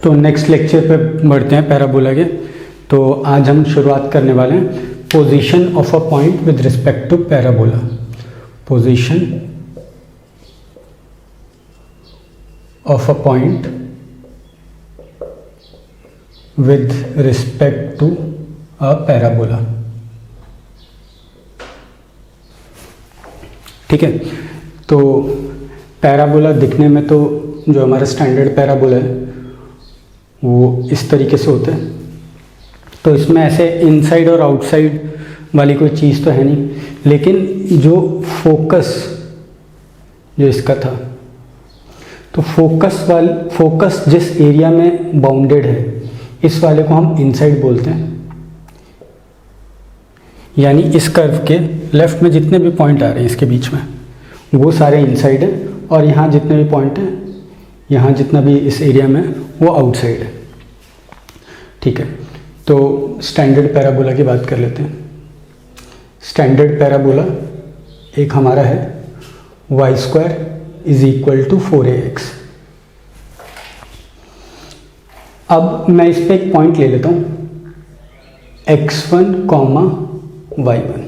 तो next lecture पे बढ़ते हैं पैराबोला के। तो आज हम शुरुआत करने वाले हैं position of a point with respect to parabola. Position of a point with respect to a parabola. ठीक है, तो पैराबोला दिखने में तो जो हमारा स्टैंडर्ड पैराबोला है वो इस तरीके से होता है। तो इसमें ऐसे इनसाइड और आउटसाइड वाली कोई चीज़ तो है नहीं, लेकिन जो जो इसका था, तो फोकस जिस एरिया में बाउंडेड है इस वाले को हम इनसाइड बोलते हैं। यानी इस कर्व के लेफ्ट में जितने भी पॉइंट आ रहे हैं इसके बीच में वो सारे इनसाइड है, और यहाँ जितने भी पॉइंट हैं, यहाँ जितना भी इस एरिया में वो आउटसाइड है। ठीक है, तो स्टैंडर्ड पैराबोला की बात कर लेते हैं। स्टैंडर्ड पैराबोला एक हमारा है y² = 4ax। अब मैं इस पे एक पॉइंट ले लेता हूँ x1, y1।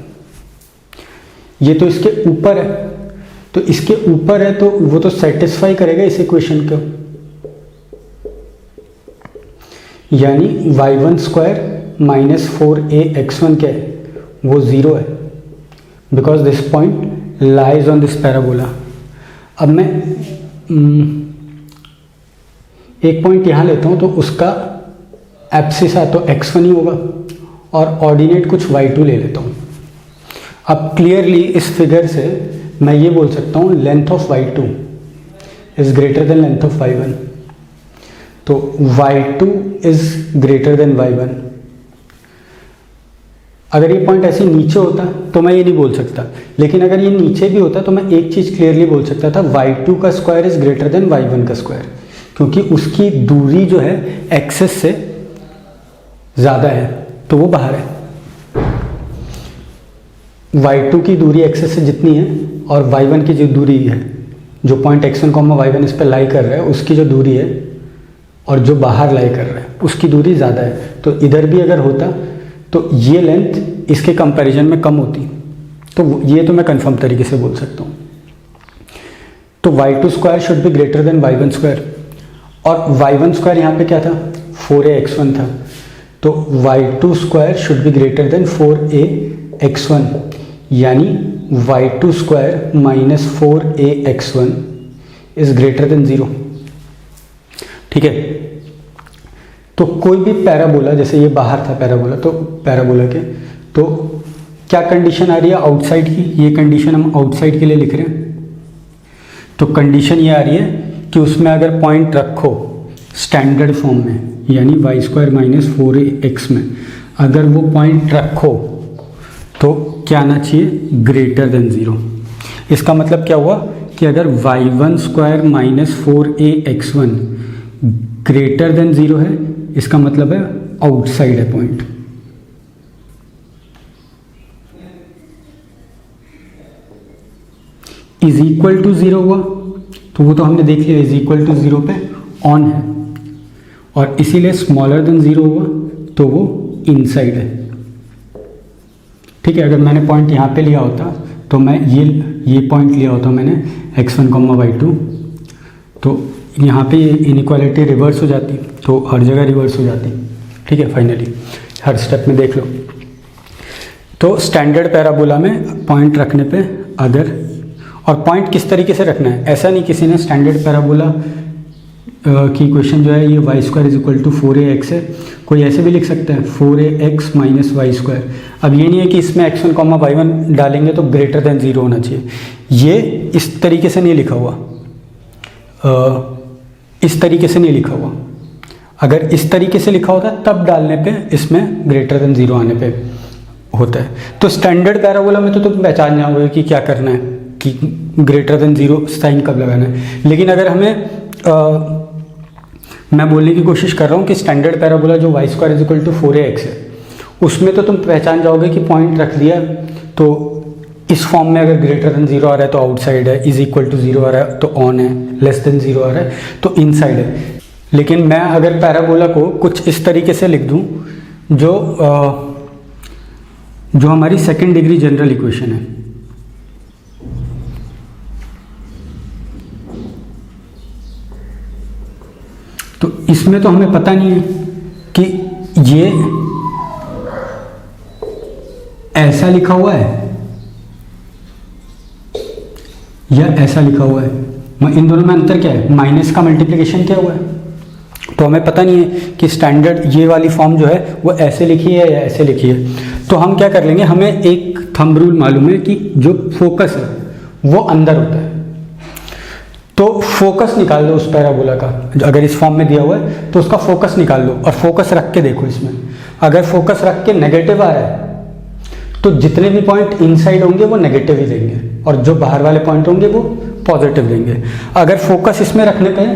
ये तो इसके ऊपर है, तो इसके ऊपर है तो वो तो सेटिस्फाई करेगा इस इक्वेशन को, यानी y1² - 4ax1 क्या है, वो 0 है, because this point lies on this parabola. अब मैं एक पॉइंट यहाँ लेता हूँ, तो उसका एब्सिस है तो x1 ही होगा, और ऑर्डिनेट कुछ y2 ले लेता हूँ। अब क्लियरली इस फिगर से मैं ये बोल सकता हूँ length of y2 is greater than length of y1। तो y2 is greater than y1। अगर ये पॉइंट ऐसे नीचे होता तो मैं ये नहीं बोल सकता, लेकिन अगर ये नीचे भी होता तो मैं एक चीज़ क्लियरली बोल सकता था, y2 का square is greater than y1 का स्क्वायर, क्योंकि उसकी दूरी जो है एक्सेस से ज़्यादा है तो वो बाहर है। y2 की दूरी एक्सेस से जितनी है और y1 की जो दूरी है, जो पॉइंट x1, y1 इस पर लाई कर रहा है, उसकी जो दूरी है और जो बाहर लाई कर रहा है उसकी दूरी ज़्यादा है। तो इधर भी अगर होता तो ये लेंथ इसके कंपैरिजन में कम होती, तो ये तो मैं कंफर्म तरीके से बोल सकता हूँ। तो y2² should be greater than y1², और y1² यहाँ पे क्या था, 4ax1 था, तो y2² should be greater than 4ax1, यानी y2² - 4ax1 is greater than 0। ठीक है, तो कोई भी पैराबोला, जैसे ये बाहर था पैराबोला, तो पैराबोला के तो क्या कंडीशन आ रही है आउटसाइड की, ये कंडीशन हम आउटसाइड के लिए लिख रहे हैं। तो कंडीशन ये आ रही है कि उसमें अगर पॉइंट रखो स्टैंडर्ड फॉर्म में, यानी y² - 4ax में अगर वो पॉइंट रखो तो क्या आना चाहिए, ग्रेटर देन 0। इसका मतलब क्या हुआ कि अगर y1² - 4ax1 ग्रेटर देन 0 है, इसका मतलब है आउटसाइड है पॉइंट। इज इक्वल टू 0 हुआ तो वो तो हमने देख लिया, इज इक्वल टू 0 पे ऑन है, और इसीलिए स्मॉलर देन 0 हुआ तो वो इनसाइड है। ठीक है, अगर मैंने पॉइंट यहाँ पे लिया होता तो मैं ये पॉइंट लिया होता मैंने x1, y2, तो यहाँ पे ये इनइक्वालिटी रिवर्स हो जाती, तो हर जगह रिवर्स हो जाती। ठीक है, फाइनली हर स्टेप में देख लो। तो स्टैंडर्ड पैराबोला में पॉइंट रखने पे अगर, और पॉइंट किस तरीके से रखना है, ऐसा नहीं किसी ने स्टैंडर्ड पैराबोला की इक्वेशन जो है ये y² = 4ax है, कोई ऐसे भी लिख सकता है 4ax - y²। अब ये नहीं है कि इसमें x1, y1 डालेंगे तो ग्रेटर देन 0 होना चाहिए, ये इस तरीके से नहीं लिखा हुआ, इस तरीके से नहीं लिखा हुआ। अगर इस तरीके से लिखा होता तब डालने पे इसमें ग्रेटर देन 0 आने पे होता है। तो स्टैंडर्ड पैराबोला में तो तुम पहचान जाओगे कि क्या करना है, कि ग्रेटर देन 0 साइन कब लगाना है। लेकिन अगर हमें मैं बोलने की कोशिश कर रहा हूँ कि स्टैंडर्ड पैराबोला जो y² = 4ax है, उसमें तो तुम पहचान जाओगे कि पॉइंट रख दिया तो इस फॉर्म में अगर ग्रेटर देन 0 आ रहा है तो आउटसाइड है, इज इक्वल टू 0 आ रहा है तो ऑन है, लेस देन 0 आ रहा है तो इनसाइड है। लेकिन मैं अगर पैराबोला को कुछ इस तरीके से लिख दूं जो हमारी सेकेंड डिग्री जनरल इक्वेशन है, तो इसमें तो हमें पता नहीं है कि ये ऐसा लिखा हुआ है या ऐसा लिखा हुआ है। इन दोनों में अंतर क्या है? माइनस का मल्टीप्लिकेशन क्या हुआ है, तो हमें पता नहीं है कि स्टैंडर्ड ये वाली फॉर्म जो है वो ऐसे लिखी है या ऐसे लिखी है। तो हम क्या कर लेंगे, हमें एक थंब रूल मालूम है कि जो फोकस है वो अंदर होता है, तो फोकस निकाल दो उस पैराबोला का। अगर इस फॉर्म में दिया हुआ है तो उसका फोकस निकाल लो और फोकस रख के देखो इसमें। अगर फोकस रख के नेगेटिव आ रहा है तो जितने भी पॉइंट इनसाइड होंगे वो नेगेटिव ही देंगे और जो बाहर वाले पॉइंट होंगे वो पॉजिटिव देंगे। अगर फोकस इसमें रखने पे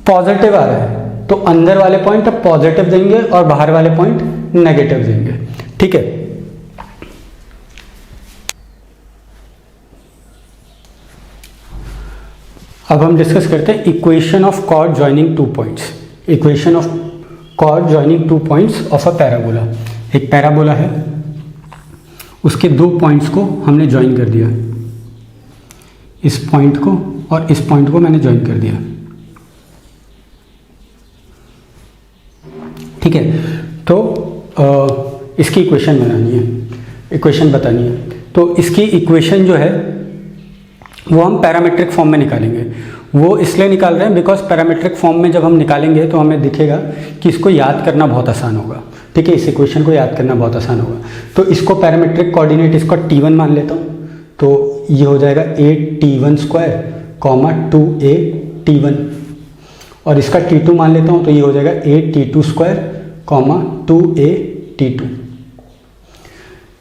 पॉजिटिव आ रहा है तो अंदर वाले पॉइंट पॉजिटिव देंगे और बाहर वाले पॉइंट नेगेटिव देंगे। ठीक है, अब हम डिस्कस करते हैं equation of chord joining two points. Equation of chord joining two points of a parabola. एक पैराबोला है, उसके दो पॉइंट्स को हमने ज्वाइन कर दिया, इस पॉइंट को और इस पॉइंट को मैंने ज्वाइन कर दिया। ठीक है, तो इसकी इक्वेशन बनानी है, इक्वेशन बतानी है। तो इसकी इक्वेशन जो है वो हम पैरामीट्रिक फॉर्म में निकालेंगे। वो इसलिए निकाल रहे हैं बिकॉज पैरामीट्रिक फॉर्म में जब हम निकालेंगे तो हमें दिखेगा कि इसको याद करना बहुत आसान होगा। ठीक है, इस इक्वेशन को याद करना बहुत आसान होगा। तो इसको पैरामीट्रिक कोऑर्डिनेट इसका T1 मान लेता हूँ, तो ये हो जाएगा 8T1 स्क्वायर कॉमा 2AT1, और इसका T2 मान लेता हूँ तो ये हो जाएगा 8T2 स्क्वायर कॉमा 2AT2।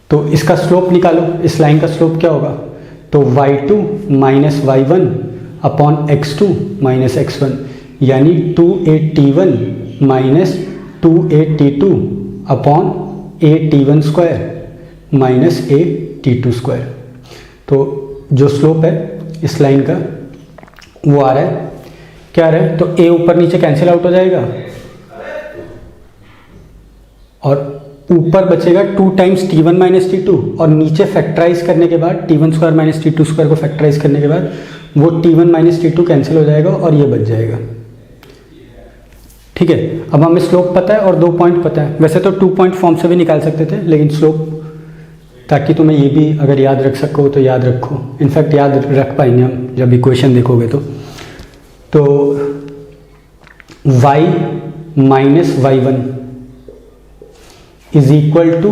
तो इसका स्लोप निकालो, इस लाइन का स्लोप क्या होगा, तो y2 minus y1 upon x2 minus x1, यानी 2AT1 minus 2AT2 upon AT1 square minus AT2 square. तो जो स्लोप है इस लाइन का वो आ रहा है, क्या आ रहा है, तो A ऊपर नीचे कैंसिल आउट हो जाएगा और ऊपर बचेगा 2 टाइम्स T1 माइनस T2, और नीचे फैक्टराइज करने के बाद T1 square minus T2 square को फैक्टराइज करने के बाद वो T1 माइनस T2 कैंसिल हो जाएगा और ये बच जाएगा। ठीक है, अब हमें स्लोप पता है और 2 पॉइंट पता है। वैसे तो 2 पॉइंट फॉर्म से भी निकाल सकते थे, लेकिन स्लोप ताकि तुम्हें ये भी अगर याद रख सको तो याद रखो। इनफैक्ट याद रख पाएंगे हम जब इक्वेशन देखोगे तो y minus y1 is equal to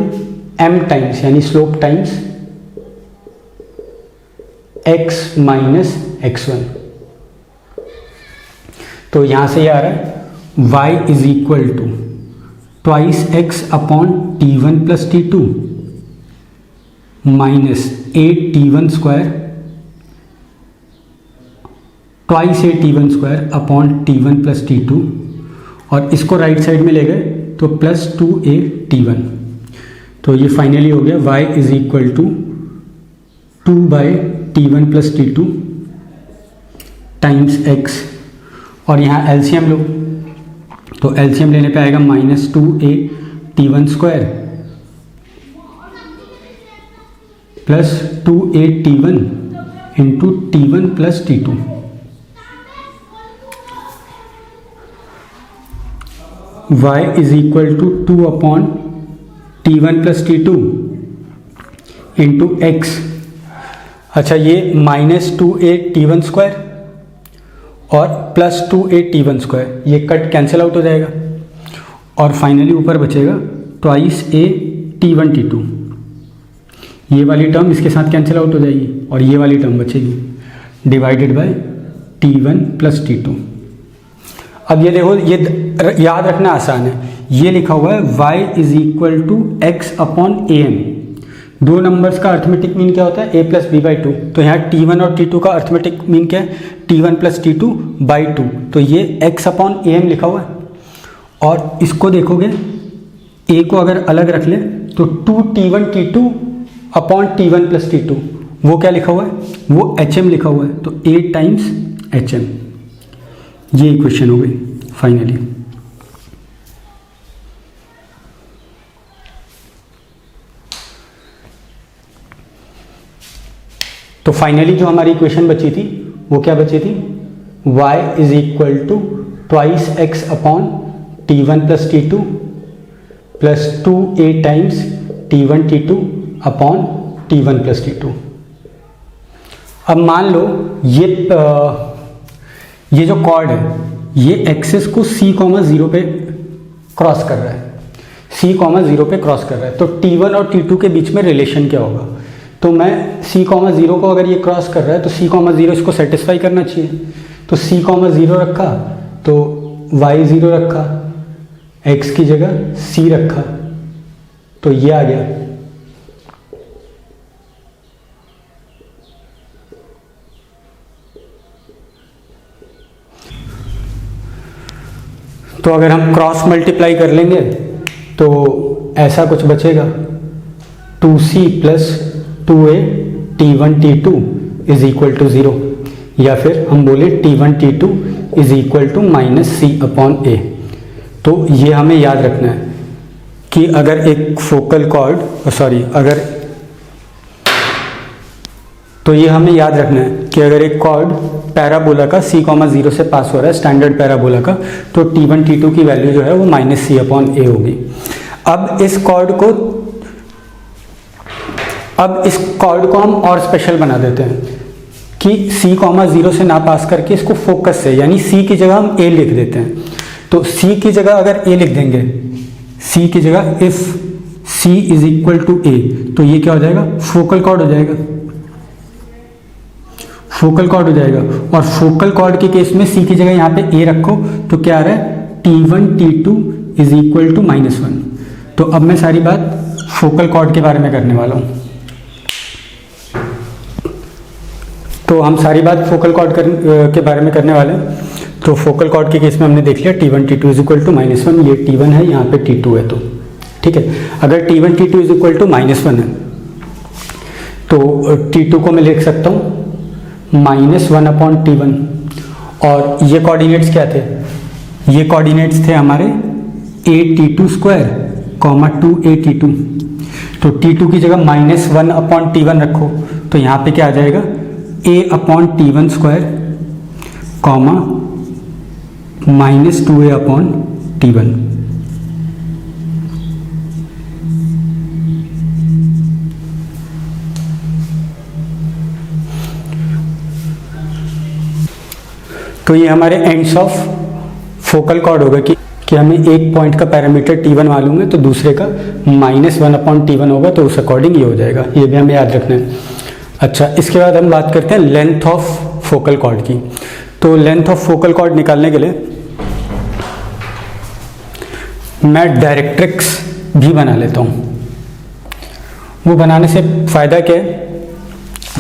m times, यानी slope times x minus x1। तो यहां से ये आ रहा है y is equal to twice x upon T1 plus T2 minus 8T1 square twice 8T1 square upon T1 plus T2, और इसको राइट साइड में ले गए तो प्लस 2AT1। तो ये फाइनली हो गया y is equal to 2/T1 plus T2 times x, और यहाँ एलसीएम लो, तो एलसीएम लेने पे आएगा minus 2AT1 square plus 2AT1 into T1 plus T2। y is equal to 2 upon T1 plus T2 into x. अच्छा, ये माइनस 2AT1 स्क्वायर और plus 2AT1 square ये कट कैंसिल आउट हो जाएगा, और फाइनली ऊपर बचेगा ट्वाइस AT1 T2। ये वाली टर्म इसके साथ कैंसिल आउट हो जाएगी और ये वाली टर्म बचेगी divided by T1 plus T2। अब ये देखो, ये याद रखना आसान है, ये लिखा हुआ है y is equal to x upon AM। दो नंबर्स का अर्थमेटिक मीन क्या होता है, a प्लस b बाई 2। तो यहाँ T1 और T2 का अर्थमेटिक मीन क्या है, T1 प्लस T2 बाई 2। तो ये x अपॉन AM लिखा हुआ है, और इसको देखोगे a को अगर अलग रख ले तो 2T1 T2 upon T1 plus T2, वो क्या लिखा हुआ है, वो HM लिखा हुआ है, तो a टाइम्स HM। ये इक्वेशन हो गई। फाइनली। तो फाइनली जो हमारी इक्वेशन बची थी वो क्या बची थी, y is equal to twice x upon T1 plus T2 plus 2a times T1 T2 upon T1 plus T2। अब मान लो ये जो कॉर्ड है ये एक्सिस को c, 0 पे क्रॉस कर रहा है, c, 0 पे क्रॉस कर रहा है। तो T1 और T2 के बीच में रिलेशन क्या होगा, तो मैं c, 0 को अगर ये क्रॉस कर रहा है तो c, 0 इसको सेटिस्फाई करना चाहिए। तो c, 0 रखा तो y 0 रखा, x की जगह c रखा, तो ये आ गया। तो अगर हम क्रॉस मल्टीप्लाई कर लेंगे तो ऐसा कुछ बचेगा, 2c plus 2a T1 T2 is equal to 0, या फिर हम बोले T1 T2 is equal to minus c upon a। तो ये हमें याद रखना है कि अगर एक फोकल कॉर्ड तो ये हमें याद रखना है कि अगर एक कॉर्ड पैराबोला का c, 0 से पास हो रहा है, स्टैंडर्ड पैराबोला का, तो T1 T2 की वैल्यू जो है वो माइनस c अपॉन a होगी। अब इस कॉर्ड को हम और स्पेशल बना देते हैं कि c, 0 से ना पास करके इसको फोकस से, यानी c की जगह हम a लिख देते हैं। तो c की जगह अगर a लिख देंगे, c की जगह if c is equal to a, तो ये क्या हो जाएगा, फोकल कॉर्ड हो जाएगा, फोकल कॉर्ड हो जाएगा। और फोकल कॉर्ड के केस में c की जगह यहाँ पे a रखो तो क्या आ रहा है, T1 T2 is equal to -1। तो अब मैं सारी बात फोकल कॉर्ड के बारे में करने वाला हूँ। तो हम सारी बात फोकल कॉर्ड के बारे में करने वाले हैं। तो फोकल कॉर्ड के केस में हमने देख लिया T1 T2 is equal to -1, ये T1 है, यहाँ पे T2 है। तो ठीक है, अगर T1 T2 is equal to -1 है तो T2 को मैं लिख सकता हूँ -1 अपॉन T1। और ये कोऑर्डिनेट्स क्या थे, ये कोऑर्डिनेट्स थे हमारे a_T2 स्क्वायर, 2a_T2। तो T2 की जगह -1 अपॉन T1 रखो तो यहाँ पे क्या आ जाएगा, a upon T1 square, -2a upon T1। तो ये हमारे एंड्स ऑफ फोकल कॉर्ड होगा कि हमें एक पॉइंट का पैरामीटर T1 मालूम है तो दूसरे का -1 अपॉन T1 होगा, तो उस अकॉर्डिंग ये हो जाएगा। ये भी हमें याद रखना है। अच्छा, इसके बाद हम बात करते हैं लेंथ ऑफ फोकल कॉर्ड की। तो लेंथ ऑफ फोकल कॉर्ड निकालने के लिए मैं डायरेक्ट्रिक्स भी बना लेता हूँ। वो बनाने से फ़ायदा क्या है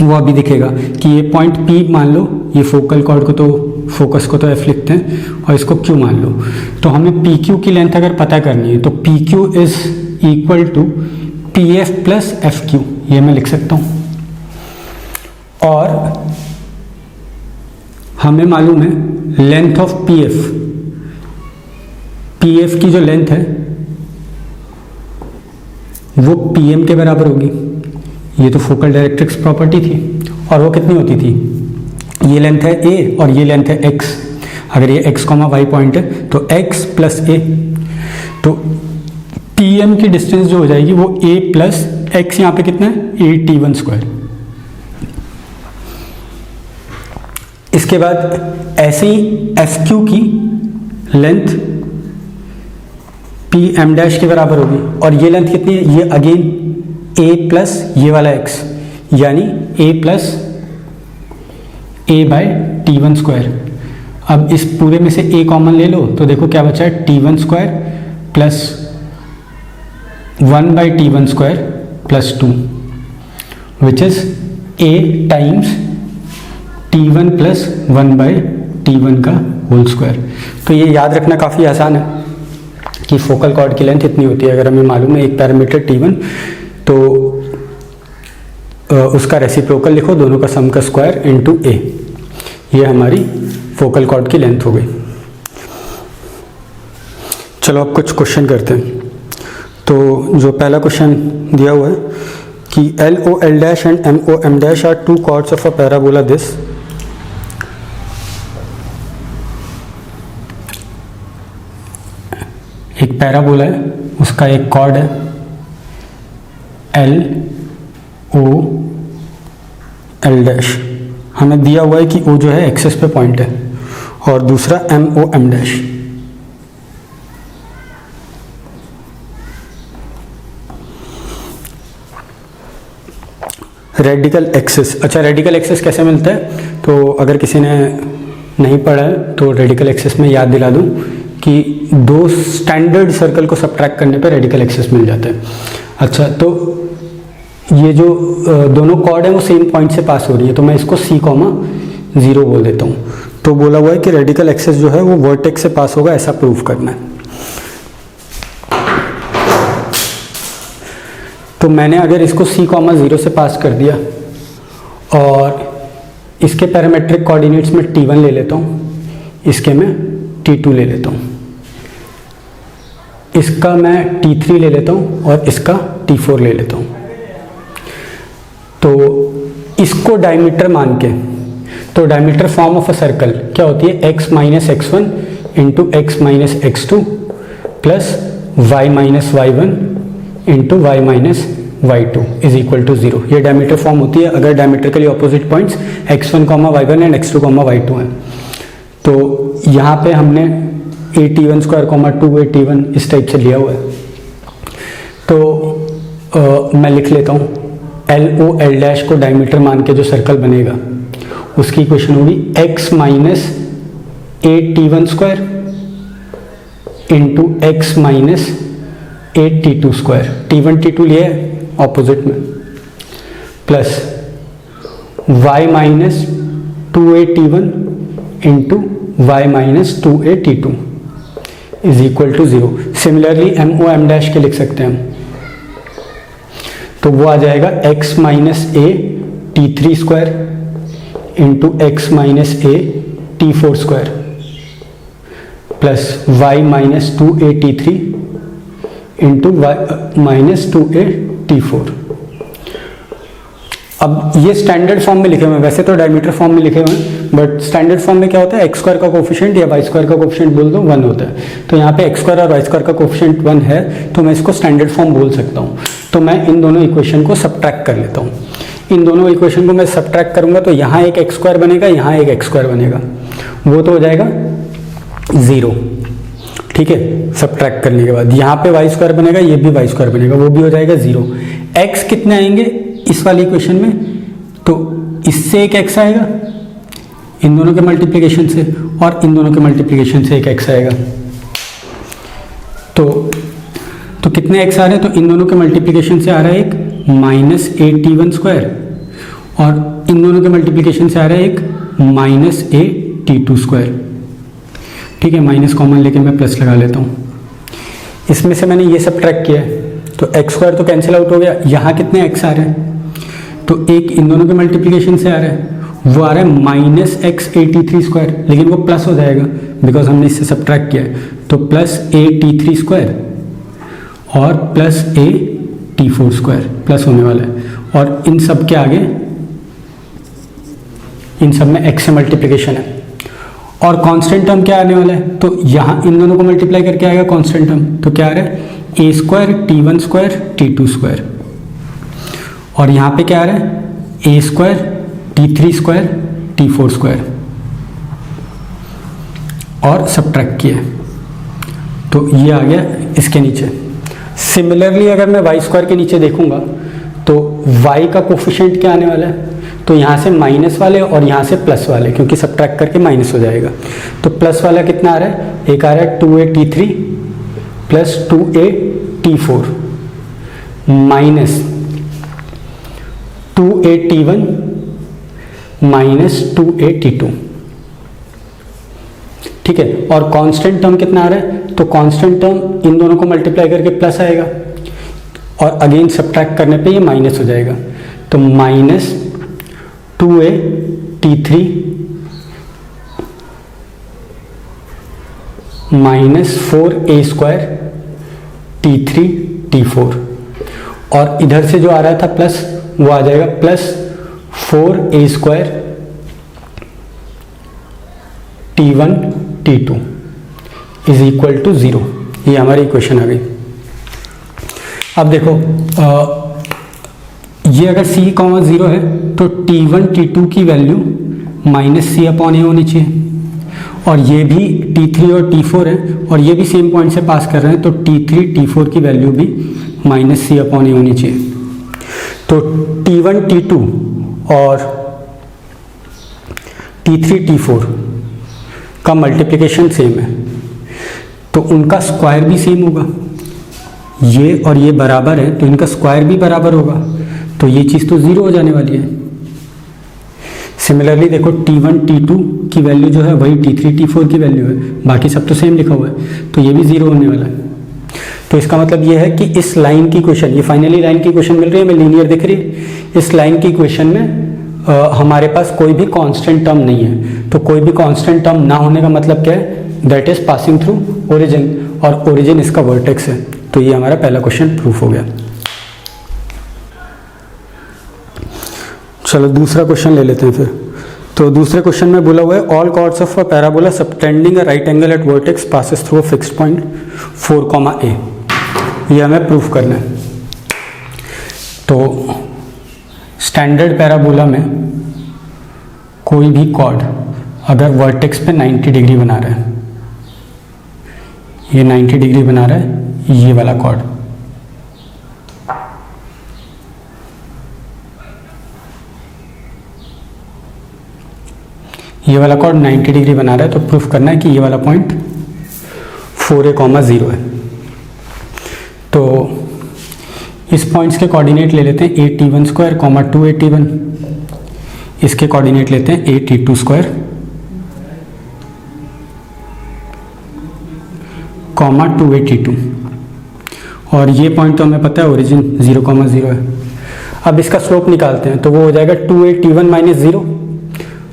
वो अभी दिखेगा कि ये पॉइंट P मान लो, ये फोकल कॉर्ड को तो फोकस को तो F लिखते हैं और इसको Q मान लो। तो हमें PQ की लेंथ अगर पता करनी है तो PQ is equal to PF plus FQ, ये मैं लिख सकता हूँ। और हमें मालूम है लेंथ ऑफ PF की जो लेंथ है वो PM के बराबर होगी। ये तो फोकल डायरेक्ट्रिक्स प्रॉपर्टी थी। और वो कितनी होती थी, ये लेंथ है A और ये लेंथ है X। अगर ये X, Y पॉइंट है तो X प्लस A, तो PM की डिस्टेंस जो हो जाएगी वो A प्लस X, यहाँ पे कितना है a_T1 स्क्वायर। इसके बाद ऐसे ही FQ की लेंथ PM डैश के बराबर होगी। और ये लेंथ कितनी है, ये अगेन A प्लस ये वाला X, यानी A plus A by T1 square. अब इस पूरे में से A कॉमन ले लो तो देखो क्या बचा है, T1 square plus 1 by T1 square plus 2, which is A times T1 plus 1 by T1 का होल स्क्वायर। तो ये याद रखना काफ़ी आसान है कि फोकल कॉर्ड की लेंथ इतनी होती है। अगर हमें मालूम है एक पैरामीटर T1 तो उसका रेसिप्रोकल लिखो, दोनों का सम का स्क्वायर इनटू A। ये हमारी फोकल कॉर्ड की लेंथ हो गई। चलो अब कुछ क्वेश्चन करते हैं। तो जो पहला क्वेश्चन दिया हुआ है कि LOL' and MOM' are two chords of a parabola this. एक पैराबोला है, उसका एक कॉर्ड है LOL', हमें दिया हुआ है कि O जो है एक्सिस पे पॉइंट है, और दूसरा MOM'। रेडिकल एक्सिस, अच्छा रेडिकल एक्सिस कैसे मिलता है? तो अगर किसी ने नहीं पढ़ा है तो रेडिकल एक्सिस में याद दिला दूं कि दो स्टैंडर्ड सर्कल को सबट्रैक्ट करने पर रेडिकल एक्सिस मिल जाता है। अच्छा, तो ये जो दोनों कॉर्ड है वो सेम पॉइंट से पास हो रही है, तो मैं इसको C,0 बोल देता हूँ। तो बोला हुआ है कि रेडिकल एक्सिस जो है वो वर्टेक्स से पास होगा, ऐसा प्रूव करना है। तो मैंने अगर इसको C,0 से पास कर दिया और इसके पैरामेट्रिक कोऑर्डिनेट्स में T1 ले लेता हूँ, इसके मैं T2 ले लेता हूँ, इसका मैं T3 ले लेता हूँ और इसका T4 ले लेता हूँ। तो इसको डायमीटर मान के, तो diameter form of a circle क्या होती है? x minus x1 into x minus x2 plus y minus y1 into y minus y2 is equal to 0। ये डायमीटर फॉर्म होती है अगर डायमीट्रिकली opposite points x1, y1 and x2, y2 हैं। तो यहाँ पे हमने AT1 स्क्वायर, 2AT1 इस टाइप से लिया हुआ है। तो मैं लिख लेता हूँ LOL' को डायमीटर मान के जो सर्कल बनेगा उसकी इक्वेशन होगी x minus AT1 square into x minus AT2 square, T1 T2 लिया है ऑपोजिट में, plus y minus 2AT1 into y minus 2AT2 is equal to 0। Similarly MOM' के लिख सकते हैं हम, तो वो आ जाएगा x minus AT3 square into x minus AT4 square plus y minus 2AT3 into y minus 2AT4। अब ये स्टैंडर्ड फॉर्म में लिखे हुए हैं, वैसे तो डायमीटर फॉर्म में लिखे हुए हैं, बट स्टैंडर्ड फॉर्म में क्या होता है? एक्स स्क्वायर का कोफिशिएंट या वाई स्क्वायर का कोफिशिएंट बोल दो 1 होता है। तो यहाँ पे एक्स स्क्वायर और वाई स्क्वायर का कोफिशिएंट 1 है, तो मैं इसको स्टैंडर्ड फॉर्म बोल सकता हूँ। तो मैं इन दोनों इक्वेशन को सबट्रैक्ट कर लेता हूँ। इन दोनों इक्वेशन को मैं सबट्रैक्ट करूंगा तो यहाँ एक एक्स स्क्वायर बनेगा, यहाँ एक एक्स स्क्वायर बनेगा, वो तो हो जाएगा 0। ठीक है, सबट्रैक्ट करने के बाद यहाँ पे वाई स्क्वायर बनेगा, ये भी वाई स्क्वायर बनेगा, वो भी हो जाएगा 0। एक्स कितने आएंगे इस वाली इक्वेशन में? तो इससे एक एक्स आएगा इन दोनों के मल्टीप्लिकेशन से, और इन दोनों के मल्टीप्लिकेशन से एक एक्स आएगा। तो कितने एक्स आ रहे हैं? तो इन दोनों के मल्टीप्लिकेशन से आ रहा है एक माइनस AT1 स्क्वायर, और इन दोनों के मल्टीप्लिकेशन से आ रहा है एक माइनस AT2 स्क्वायर। ठीक है, माइनस कॉमन लेके मैं प्लस लगा लेता हूँ। इसमें से मैंने ये सब ट्रैक किया है, तो एक्स स्क्वायर तो कैंसिल आउट हो गया। यहाँ कितने एक्स आ रहे हैं? तो एक इन दोनों के मल्टीप्लिकेशन से आ रहा है, वो आ रहा है माइनस x83 स्क्वायर, लेकिन वो प्लस हो जाएगा बिकॉज हमने इससे सबट्रैक्ट किया है। तो प्लस AT3 स्क्वायर और प्लस AT4 स्क्वायर प्लस होने वाला है, और इन सब के आगे इन सब में x से मल्टीप्लिकेशन है। और कांस्टेंट टर्म क्या आने वाला है? तो यहाँ इन दोनों को मल्टीप्लाई करके आएगा कांस्टेंट टर्म, तो क्या आ रहा है? A square T1 square T2 square, और यहाँ पे क्या आ रहा है? A square T3 square T4 square, और सबट्रैक्ट किया, तो ये आ गया इसके नीचे। सिमिलरली अगर मैं वाई स्क्वायर के नीचे देखूंगा तो y का कोफिशिएंट क्या आने वाला है? तो यहाँ से माइनस वाले और यहाँ से प्लस वाले, क्योंकि सबट्रैक्ट करके माइनस हो जाएगा। तो प्लस वाला कितना आ रहा है? एक आ रहा है 2AT3 plus 2AT4 minus 2AT1 minus 2AT2। ठीक है, और कांस्टेंट टर्म कितना आ रहा है? तो कांस्टेंट टर्म इन दोनों को मल्टीप्लाई करके प्लस आएगा, और अगेन सबट्रैक्ट करने पे ये माइनस हो जाएगा। तो minus 2AT3 -4a² t3 t4, और इधर से जो आ रहा था प्लस, वो आ जाएगा +4a² t1 t2 is equal to 0। ये हमारी इक्वेशन आ गई। अब देखो ये अगर c, 0 है तो t1 t2 की वैल्यू -c/a होनी चाहिए, और ये भी t3 और t4 है और ये भी सेम पॉइंट से पास कर रहे हैं, तो t3 t4 की वैल्यू भी -c/a होनी चाहिए। तो t1 t2 और t3 t4 का मल्टीप्लिकेशन सेम है, तो उनका स्क्वायर भी सेम होगा। ये और ये बराबर है तो इनका स्क्वायर भी बराबर होगा, तो ये चीज़ तो 0 हो जाने वाली है। सिमिलरली देखो t1 t2 की वैल्यू जो है वही t3 t4 की वैल्यू है, बाकी सब तो सेम लिखा हुआ है, तो ये भी 0 होने वाला है। तो इसका मतलब ये है कि इस लाइन की इक्वेशन, ये फाइनली लाइन की इक्वेशन मिल रही है, हमें लीनियर दिख रही है। इस लाइन की इक्वेशन में हमारे पास कोई भी कांस्टेंट टर्म नहीं है, तो कोई भी कांस्टेंट टर्म ना होने का मतलब क्या है, that is passing through origin, और ओरिजिन इसका वर्टेक्स है। तो ये हमारा पहला क्वेश्चन प्रूफ हो गया। चलो दूसरा क्वेश्चन ले लेते हैं फिर। तो दूसरे क्वेश्चन में बोला हुआ है all chords of a parabola subtending a right angle at vertex passes through a fixed point 4, a। ये हमें प्रूफ करना है। तो स्टैंडर्ड पैराबोला में कोई भी कॉर्ड अगर वर्टेक्स पे 90 डिग्री बना रहा है, ये 90 डिग्री बना रहा है ये वाला कॉर्ड, ये वाला कॉर्ड 90 डिग्री बना रहा है, तो प्रूफ करना है कि ये वाला पॉइंट 4a, 0 है। तो इस पॉइंट्स के कोऑर्डिनेट ले लेते हैं a_t1², 2a_t1। इसके कोऑर्डिनेट लेते हैं a_t2², 2a_t2, और ये पॉइंट तो हमें पता है ओरिजिन 0, 0 है। अब इसका स्लोप निकालते हैं, तो वो हो जाएगा 2a_t1 - 0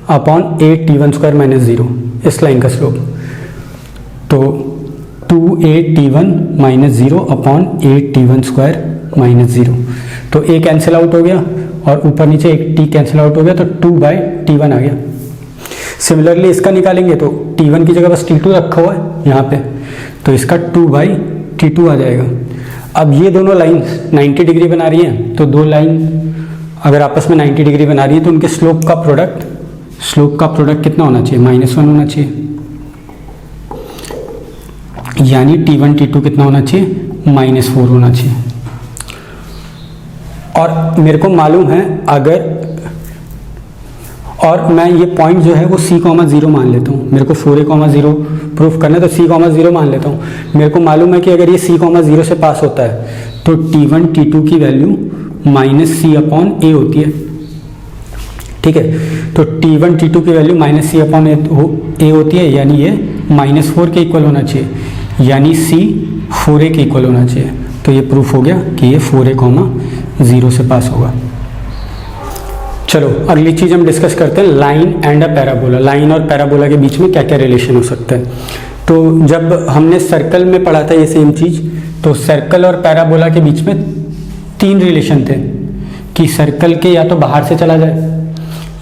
अपॉन a_t1² - 0, इस लाइन का स्लोप। तो 2a_t1 - 0 अपॉन a_t1² - 0, तो a कैंसिल आउट हो गया और ऊपर नीचे एक t कैंसिल आउट हो गया, तो 2/t1 आ गया। सिमिलरली इसका निकालेंगे तो t1 की जगह बस t2 रखा हुआ है यहाँ पे, तो इसका 2/t2 आ जाएगा। अब ये दोनों लाइन्स 90 डिग्री बना रही हैं, तो दो लाइन अगर आपस में 90 डिग्री बना रही है तो उनके स्लोप का प्रोडक्ट कितना होना चाहिए, -1 होना चाहिए। यानी t1 t2 कितना होना चाहिए, -4 होना चाहिए। और मेरे को मालूम है अगर, और मैं ये पॉइंट जो है वो c, 0 मान लेता हूँ। मेरे को 4a, 0 प्रूफ करना है तो c, 0 मान लेता हूँ। मेरे को मालूम है कि अगर ये c, 0 से पास होता है तो t1 t2 की वैल्यू -c/a होती है। ठीक है, तो t1 t2 की वैल्यू -c/a होती है, यानी ये -4 के इक्वल होना चाहिए, यानी c 4a के इक्वल होना चाहिए। तो ये प्रूफ हो गया कि ये 4a, 0 से पास होगा। चलो अगली चीज़ हम डिस्कस करते हैं, line and a parabola. Line और पैराबोला के बीच में क्या क्या रिलेशन हो सकता है। तो जब हमने सर्कल में पढ़ा था ये सेम चीज़, तो सर्कल और पैराबोला के बीच में 3 रिलेशन थे कि सर्कल के या तो बाहर से चला जाए,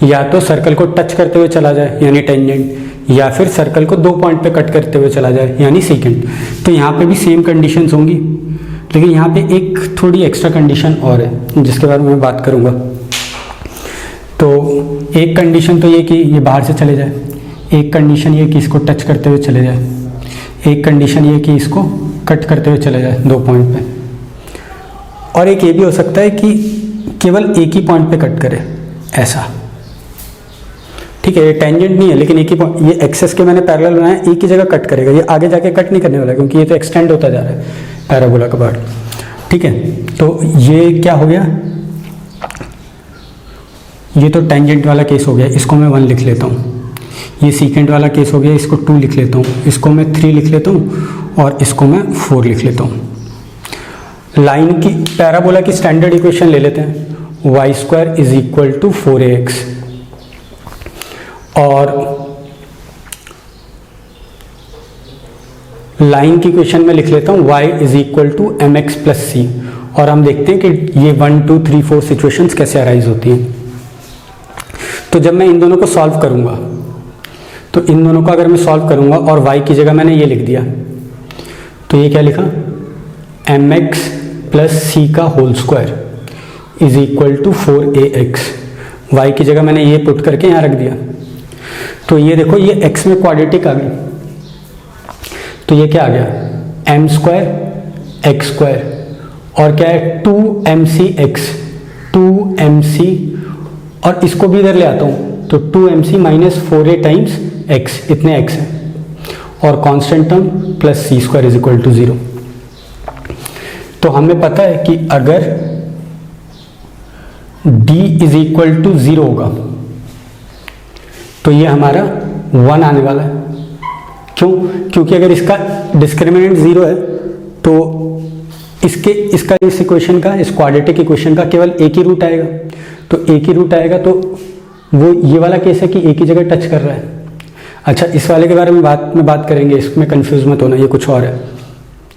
या तो सर्कल को टच करते हुए चला जाए यानी टेंजेंट, या फिर सर्कल को 2 पॉइंट पे कट करते हुए चला जाए यानी सेकेंड। तो यहाँ पे भी सेम कंडीशंस होंगी, लेकिन यहाँ पे एक थोड़ी एक्स्ट्रा कंडीशन और है जिसके बारे में मैं बात करूँगा। तो एक कंडीशन तो ये कि ये बाहर से चले जाए, एक कंडीशन ये कि इसको टच करते हुए चले जाए, एक कंडीशन ये कि इसको कट करते हुए चले जाए 2 पॉइंट पे, और एक ये भी हो सकता है कि केवल एक ही पॉइंट पे कट करे, ऐसा। ठीक है, ये टेंजेंट नहीं है लेकिन एक ही पॉइंट, ये एक्सेस के मैंने पैरेलल बनाया, एक ही जगह कट करेगा, ये आगे जाके कट नहीं करने वाला क्योंकि ये तो एक्सटेंड होता जा रहा है पैराबोला का पार्ट। ठीक है, तो ये क्या हो गया, ये तो टेंजेंट वाला केस हो गया, इसको मैं 1 लिख लेता हूँ। ये सीकेंड वाला केस हो गया, इसको 2 लिख लेता हूँ, इसको मैं 3 लिख लेता हूँ, और इसको मैं 4 लिख लेता हूँ। लाइन की, पैराबोला की स्टैंडर्ड इक्वेशन ले लेते हैं, y² = 4ax, और लाइन की इक्वेशन में लिख लेता हूँ y is equal to M X plus C, और हम देखते हैं कि ये 1 2 3 4 सिचुएशंस कैसे अराइज होती हैं। तो जब मैं इन दोनों को सॉल्व करूँगा, तो इन दोनों को अगर मैं सॉल्व करूँगा और y की जगह मैंने ये लिख दिया, तो ये क्या लिखा, एम एक्स प्लस सी का whole square is equal to 4ax। y की जगह मैंने ये पुट करके यहाँ रख दिया। तो ये देखो, ये x में क्वाड्रेटिक आ गई, तो ये क्या आ गया, एम स्क्वायर एक्स स्क्वायर, और क्या है 2mc(x), 2mc, और इसको भी इधर ले आता हूँ, तो 2mc minus 4a times x, इतने x है, और constant term plus c square is equal to 0। तो हमें पता है कि अगर d इज इक्वल टू 0 होगा तो ये हमारा 1 आने वाला है। क्यों? क्योंकि अगर इसका डिस्क्रिमिनेंट 0 है तो इसका इस इक्वेशन का, इस क्वाड्रेटिक इक्वेशन का केवल एक ही रूट आएगा। तो एक ही रूट आएगा तो वो ये वाला केस है कि एक ही जगह टच कर रहा है। अच्छा, इस वाले के बारे में बात करेंगे, इसमें कंफ्यूज मत होना, ये कुछ और है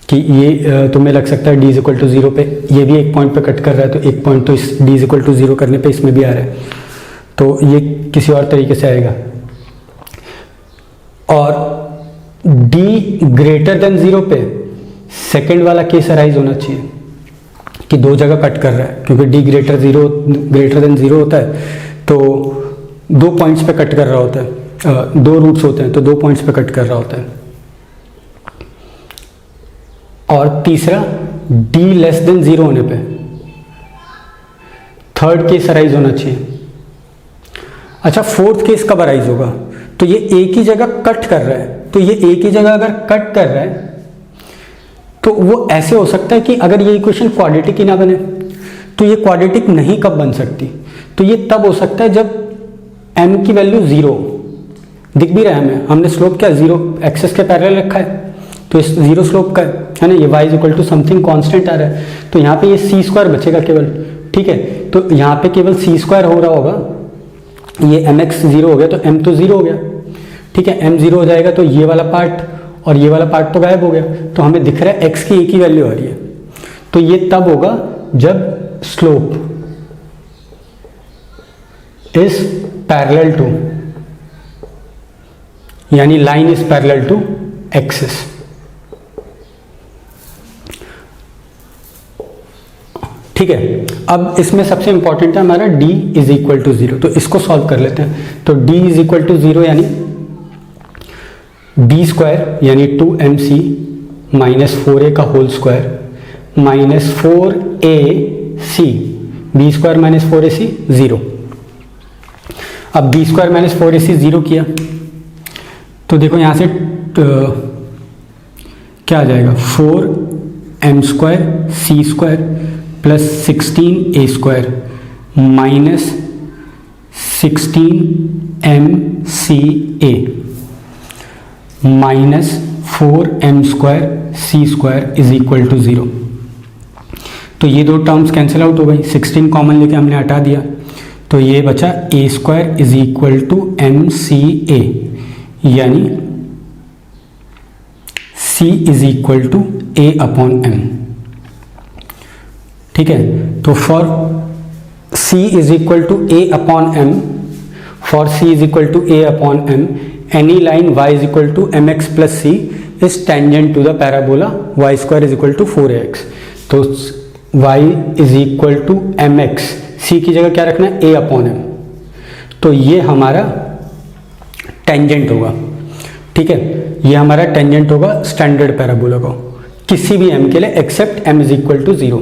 कि ये तुम्हें लग सकता है d इज इक्वल टू 0 पे, ये भी एक पॉइंट पे कट कर रहा है, तो एक पॉइंट तो इस d इज इक्वल टू 0 करने पे इसमें भी आ रहा है, तो ये किसी और तरीके से आएगा। और d ग्रेटर देन 0 पे सेकेंड वाला केस अराइज होना चाहिए कि दो जगह कट कर रहा है, क्योंकि d ग्रेटर देन 0 होता है तो 2 पॉइंट्स पे कट कर रहा होता है, 2 रूट्स होते हैं तो 2 पॉइंट्स पे कट कर रहा होता है। और तीसरा d लेस देन 0 होने पे थर्ड केस अराइज होना चाहिए। अच्छा, फोर्थ केस कब अराइज होगा? तो ये एक ही जगह कट कर रहा है, तो ये एक ही जगह अगर कट कर रहा है तो वो ऐसे हो सकता है कि अगर ये इक्वेशन क्वाड्रेटिक ही ना बने, तो ये क्वाड्रेटिक नहीं कब बन सकती? तो ये तब हो सकता है जब m की वैल्यू 0 दिख भी रहा है हमें, हमने स्लोप क्या 0 एक्सेस के पैरेलल रखा है, तो इस 0 स्लोप का है ना, ये y is equal to something constant आ रहा है, तो यहाँ पे ये सी स्क्वायर बचेगा केवल। ठीक है, तो यहाँ पे केवल सी स्क्वायर हो रहा होगा, ये एम एक्स 0 हो गया तो m तो 0 हो गया। ठीक है, m 0 हो जाएगा तो ये वाला पार्ट और ये वाला पार्ट तो गायब हो गया, तो हमें दिख रहा है x की एक ही वैल्यू आ रही है। तो ये तब होगा जब स्लोप इज पैरेलल टू, यानी line is parallel to axis. ठीक है, अब इसमें सबसे इंपॉर्टेंट है हमारा d इज इक्वल टू 0, तो इसको सॉल्व कर लेते हैं। तो d इज इक्वल टू 0 यानी b स्क्वायर यानी 2mc माइनस 4a का whole square minus 4ac, b square minus 4ac 0। अब b स्क्वायर माइनस 4ac 0 किया तो देखो यहाँ से क्या आ जाएगा, 4m square c square plus 16a square minus 16mca minus 4m square c square is equal to 0। तो ये दो टर्म्स कैंसिल आउट हो गई, 16 कॉमन लेके हमने हटा दिया, तो ये बचा a square is equal to mca, यानी c is equal to a upon m। ठीक है, तो for c is equal to a upon m, for c is equal to a upon m, any line y is equal to mx plus c is tangent to the parabola y square is equal to 4ax। तो y is equal to mx, c की जगह क्या रखना है, a upon m, तो ये हमारा tangent होगा। ठीक है, ये हमारा टेंजेंट होगा स्टैंडर्ड पैराबोला को किसी भी m के लिए except m is equal to 0।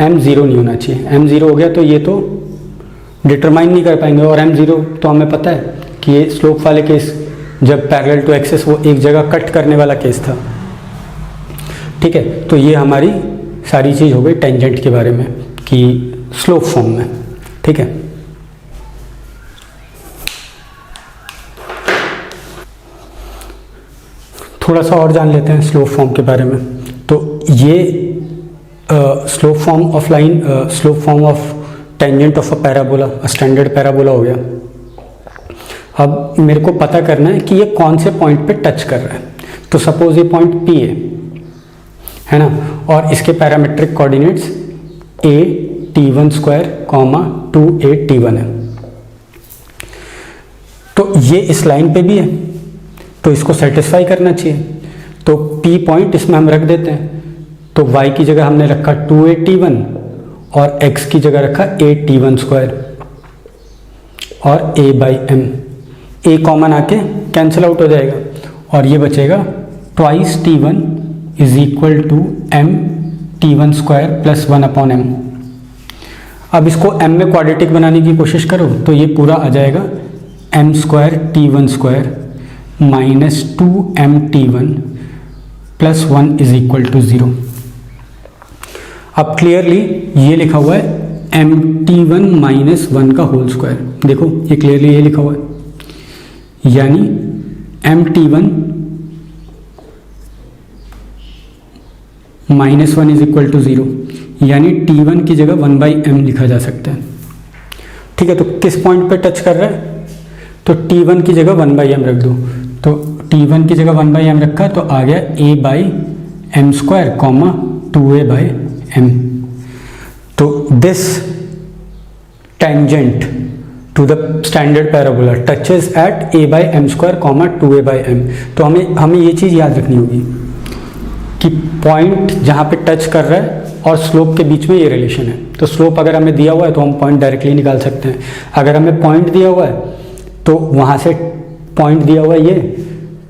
m 0 नहीं होना चाहिए, m 0 हो गया तो ये तो डिटरमाइन नहीं कर पाएंगे, और m 0 तो हमें पता है कि ये स्लोप वाले केस जब पैरेलल टू एक्सिस वो एक जगह कट करने वाला केस था। ठीक है, तो ये हमारी सारी चीज़ हो गई टेंजेंट के बारे में कि स्लोप फॉर्म में। ठीक है, थोड़ा सा और जान लेते हैं स्लोप फॉर्म के बारे में। तो ये slope form of line, slope form of tangent of a parabola, standard parabola हो गया। अब मेरे को पता करना है कि ये कौन से पॉइंट पे टच कर रहा है। तो सपोज ये पॉइंट P है ना, और इसके parametric coordinates a t1 square comma 2a t1 है। तो ये इस लाइन पे भी है, तो इसको सेटिस्फाई करना चाहिए। तो P पॉइंट इसमें हम रख देते हैं। तो y की जगह हमने रखा 2a t1 और x की जगह रखा a t1 स्क्वायर और a by m. a common आके कैंसिल आउट हो जाएगा और ये बचेगा twice t1 is equal to m t1 square plus 1 upon m। अब इसको m में क्वाड्रेटिक बनाने की कोशिश करो तो ये पूरा आ जाएगा m square t1 square minus 2m t1 plus 1 is equal to 0। अब क्लियरली ये लिखा हुआ है एम t1 माइनस 1 का होल स्क्वायर। देखो ये क्लियरली ये लिखा हुआ है, यानी m t1 minus 1 is equal to 0, यानी t1 की जगह 1 बाई एम लिखा जा सकता है। ठीक है, तो किस पॉइंट पे टच कर रहा है, तो t1 की जगह 1 बाई एम रख दो। तो t1 की जगह 1 बाई एम रखा तो आ गया a by M square comma 2a by M. तो this tangent to the standard parabola touches at a by M square comma 2a by M. तो हमें ये चीज़ याद रखनी होगी कि पॉइंट जहाँ पे टच कर रहा है और स्लोप के बीच में ये रिलेशन है। तो स्लोप अगर हमें दिया हुआ है तो हम पॉइंट डायरेक्टली निकाल सकते हैं। अगर हमें पॉइंट दिया हुआ है तो वहाँ से पॉइंट दिया हुआ है ये,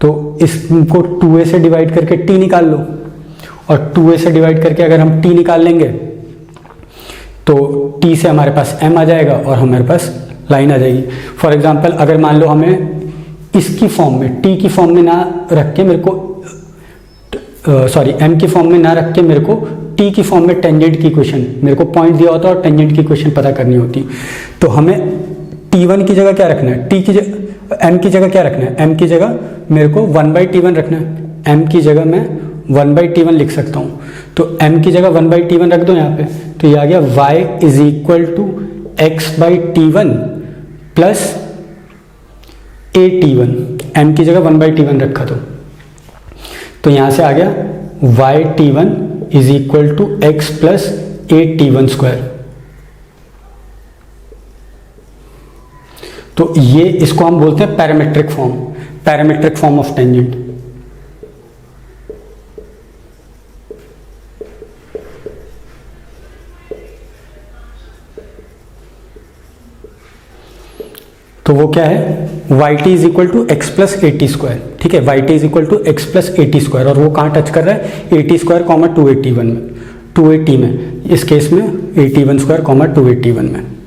तो इसको 2a से डिवाइड करके t निकाल लो, और 2a से डिवाइड करके अगर हम t निकाल लेंगे तो t से हमारे पास m आ जाएगा और हमारे पास लाइन आ जाएगी। फॉर एग्जांपल अगर मान लो हमें इसकी फॉर्म में t की फॉर्म में ना रख के मेरे को m की फॉर्म में ना रख के मेरे को t की फॉर्म में टेंजेंट की इक्वेशन, मेरे को पॉइंट दिया होता है और टेंजेंट की इक्वेशन पता करनी होती, तो हमें t1 की जगह क्या रखना है, t की जगह m की जगह क्या रखना है, m की जगह मेरे को 1 बाई t1 रखना है। m की जगह मैं 1 बाई t1 लिख सकता हूँ, तो m की जगह 1 बाई t1 रख दो यहाँ पे, तो ये आ गया y is equal to x by t1 plus a t1। m की जगह 1 बाई t1 रखा तो यहाँ से आ गया y t1 is equal to x plus a t1 square. तो ये इसको हम बोलते हैं पैरामेट्रिक फॉर्म ऑफ टेंजेंट। तो वो क्या है, yt is equal to x plus a t square. ठीक है, yt is equal to x plus a t square, और वो कहाँ टच कर रहा है, ए टी स्क्वायर कॉमा 280 में, 280 में, इस केस में 81 स्क्वायर कॉमा 281 में।